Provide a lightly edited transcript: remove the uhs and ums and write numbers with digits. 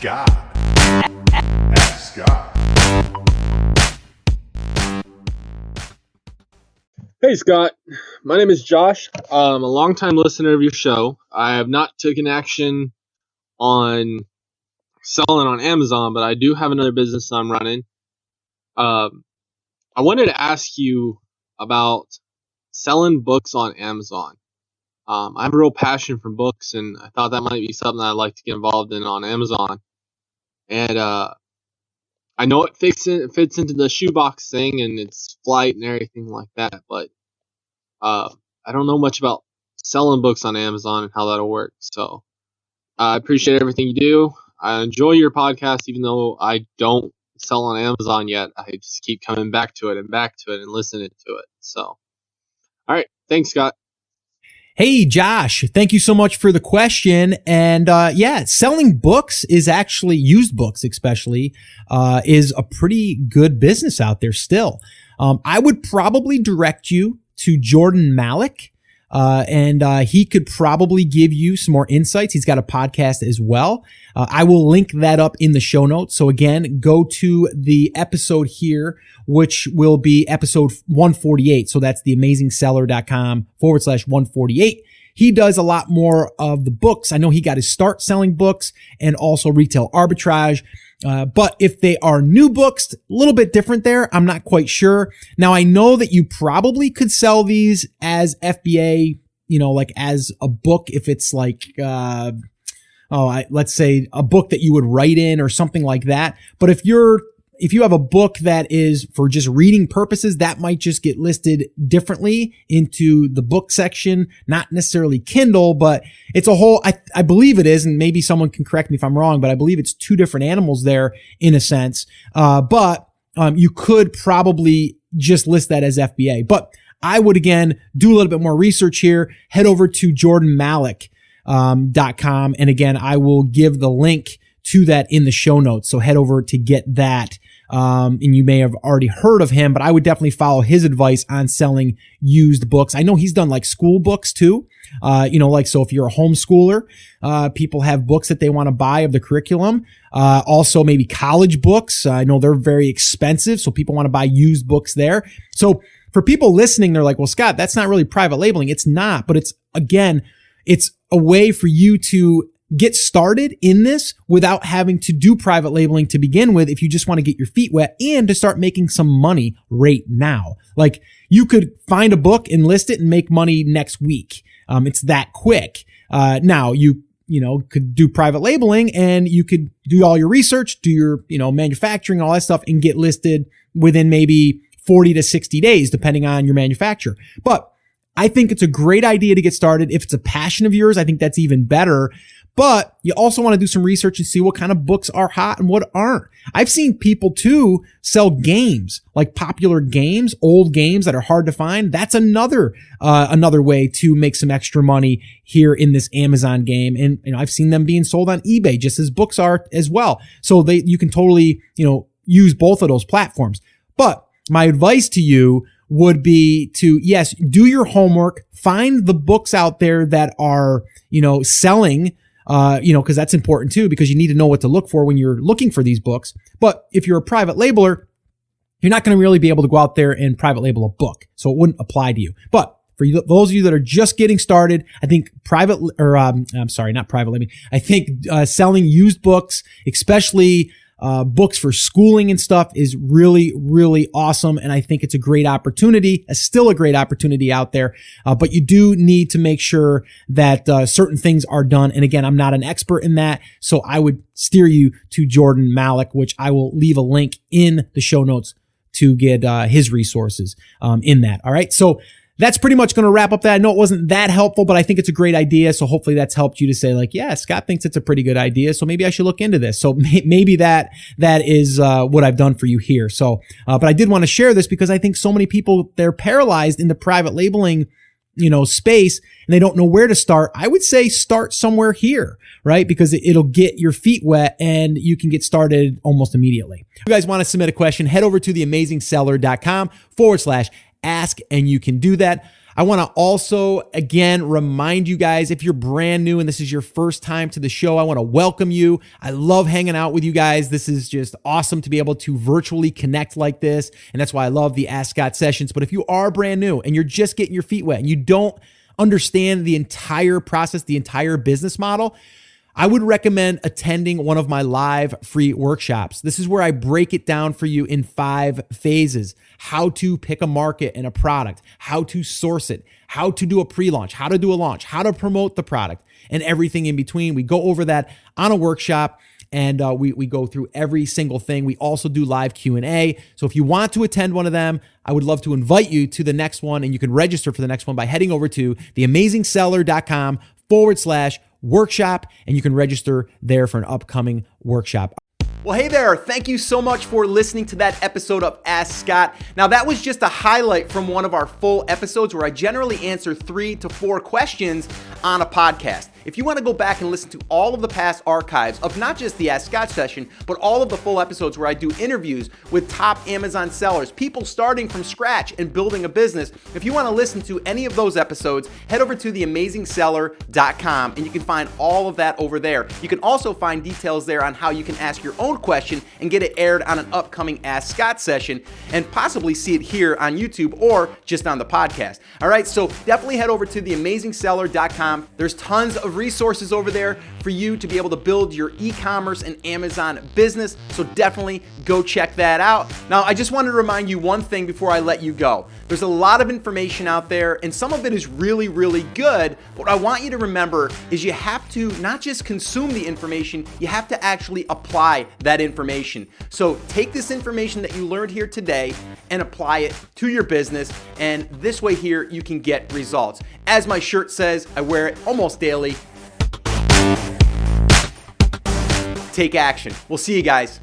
God. Ask Scott. Hey Scott, my name is Josh. I'm a longtime listener of your show. I have not taken action on selling on Amazon, but I do have another business I'm running. I wanted to ask you about selling books on Amazon. I have a real passion for books, and I thought that might be something I'd like to get involved in on Amazon. And I know it fits into the shoebox thing and its flight and everything like that, but I don't know much about selling books on Amazon and how that'll work. So I appreciate everything you do. I enjoy your podcast, even though I don't sell on Amazon yet. I just keep coming back to it and listening to it. So, all right. Thanks, Scott. Hey, Josh, thank you so much for the question. And selling books is actually, used books especially, is a pretty good business out there still. I would probably direct you to Jordan Malik, and he could probably give you some more insights. He's got a podcast as well. I will link that up in the show notes. So again, go to the episode here, which will be episode 148. So that's theamazingseller.com/148. He does a lot more of the books. I know he got his start selling books and also retail arbitrage. But if they are new books, a little bit different there. I'm not quite sure. Now, I know that you probably could sell these as FBA, like as a book, if it's like, let's say a book that you would write in or something like that. But if you have a book that is for just reading purposes, that might just get listed differently into the book section, not necessarily Kindle, but it's a whole, I believe it is, and maybe someone can correct me if I'm wrong, but I believe it's two different animals there in a sense. But you could probably just list that as FBA. But I would, again, do a little bit more research here, head over to jordanmalik.com. And again, I will give the link to that in the show notes. So head over to get that. And you may have already heard of him, but I would definitely follow his advice on selling used books. I know he's done like school books too. So if you're a homeschooler, people have books that they want to buy of the curriculum. Also maybe college books. I know they're very expensive, so people want to buy used books there. So for people listening, they're like, well, Scott, that's not really private labeling. It's not, but it's a way for you to get started in this without having to do private labeling to begin with, if you just want to get your feet wet and to start making some money right now. Like, you could find a book and list it and make money next week. It's that quick. Now you could do private labeling and you could do all your research, do your, manufacturing, all that stuff, and get listed within maybe 40 to 60 days, depending on your manufacturer. But I think it's a great idea to get started. If it's a passion of yours, I think that's even better. But you also want to do some research and see what kind of books are hot and what aren't. I've seen people too sell games, like popular games, old games that are hard to find. That's another way to make some extra money here in this Amazon game. And I've seen them being sold on eBay just as books are as well. So you can totally, use both of those platforms. But my advice to you would be to, yes, do your homework, find the books out there that are, selling, because that's important too, because you need to know what to look for when you're looking for these books. But if you're a private labeler, you're not going to really be able to go out there and private label a book. So it wouldn't apply to you. But for those of you that are just getting started, I think not private labeling. I think selling used books, especially books for schooling and stuff, is really, really awesome. And I think it's a great opportunity, still a great opportunity out there. But you do need to make sure that certain things are done. And again, I'm not an expert in that, so I would steer you to Jordan Malik, which I will leave a link in the show notes to get his resources in that. All right. So that's pretty much going to wrap up that. I know it wasn't that helpful, but I think it's a great idea. So hopefully that's helped you to say like, yeah, Scott thinks it's a pretty good idea, so maybe I should look into this. So maybe that is what I've done for you here. So, but I did want to share this because I think so many people, they're paralyzed in the private labeling, space, and they don't know where to start. I would say start somewhere here, right? Because it'll get your feet wet and you can get started almost immediately. If you guys want to submit a question, head over to theamazingseller.com/ask, and you can do that. I want to also, again, remind you guys, if you're brand new and this is your first time to the show, I want to welcome you. I love hanging out with you guys. This is just awesome to be able to virtually connect like this. And that's why I love the Ask Scott sessions. But if you are brand new and you're just getting your feet wet and you don't understand the entire process, the entire business model, I would recommend attending one of my live free workshops. This is where I break it down for you in 5 phases: how to pick a market and a product, how to source it, how to do a pre-launch, how to do a launch, how to promote the product, and everything in between. We go over that on a workshop, and we go through every single thing. We also do live Q&A. So if you want to attend one of them, I would love to invite you to the next one, and you can register for the next one by heading over to theamazingseller.com/workshop, and you can register there for an upcoming workshop. Well, hey there. Thank you so much for listening to that episode of Ask Scott. Now, that was just a highlight from one of our full episodes where I generally answer 3 to 4 questions on a podcast. If you want to go back and listen to all of the past archives of not just the Ask Scott session, but all of the full episodes where I do interviews with top Amazon sellers, people starting from scratch and building a business, if you want to listen to any of those episodes, head over to theamazingseller.com and you can find all of that over there. You can also find details there on how you can ask your own question and get it aired on an upcoming Ask Scott session and possibly see it here on YouTube or just on the podcast. All right, so definitely head over to theamazingseller.com. There's tons of resources over there for you to be able to build your e-commerce and Amazon business. So definitely go check that out. Now, I just wanted to remind you one thing before I let you go. There's a lot of information out there and some of it is really, really good. What I want you to remember is you have to not just consume the information, you have to actually apply that information. So take this information that you learned here today and apply it to your business. And this way here, you can get results. As my shirt says, I wear it almost daily. Take action. We'll see you guys.